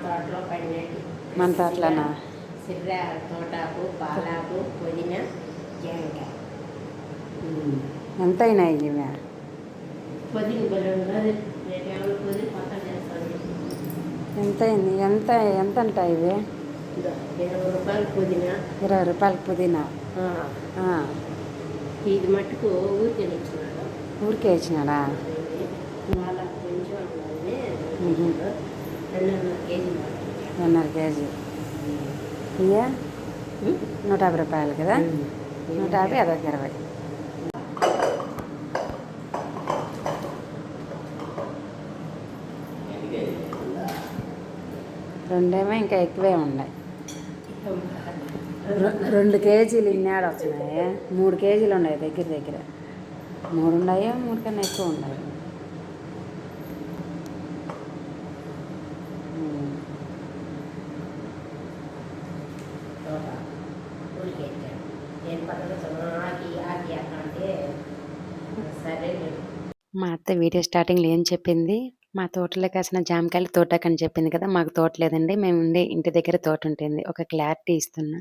తోటలో పడినట్టు. మన తోటలోనా? సిర్ర, తోటాకు, పాలాకు, పుదీనా, జాంకాయ. ఎంత అయినాయి ఇవి? పుదీన బలం రేపు పుదీన కొత్త చేస్తాను. ఎంత అయింది? ఎంత ఎంత అంటాయి ఇవి? 20 రూపాయలు పుదీనా. 20 రూపాయలు పుదీనా. ఇది మట్టుకు ఊరికే ఇచ్చినాడు. ఊరికే ఇచ్చినాడా? వాళ్ళ కొంచెం 2.5 కేజీ. 2.5 కేజీ ఇయ్య 150 రూపాయలు కదా. 150 అదొక 20. రెండేమో ఇంకా ఎక్కువే ఉన్నాయి. 2 కేజీలు ఇన్నేడ వచ్చినాయి? 3 కేజీలు ఉన్నాయి దగ్గర దగ్గర. 3 ఉన్నాయో 3 కన్నా ఎక్కువ ఉన్నాయి. మా అత్త వీడియో స్టార్టింగ్లో ఏం చెప్పింది? మా తోటలో కాసిన జామకాయలు తోటకని చెప్పింది కదా. మాకు తోట లేదండి, మేము ఉండే ఇంటి దగ్గర తోట ఉంటుంది. ఒక క్లారిటీ ఇస్తున్నా.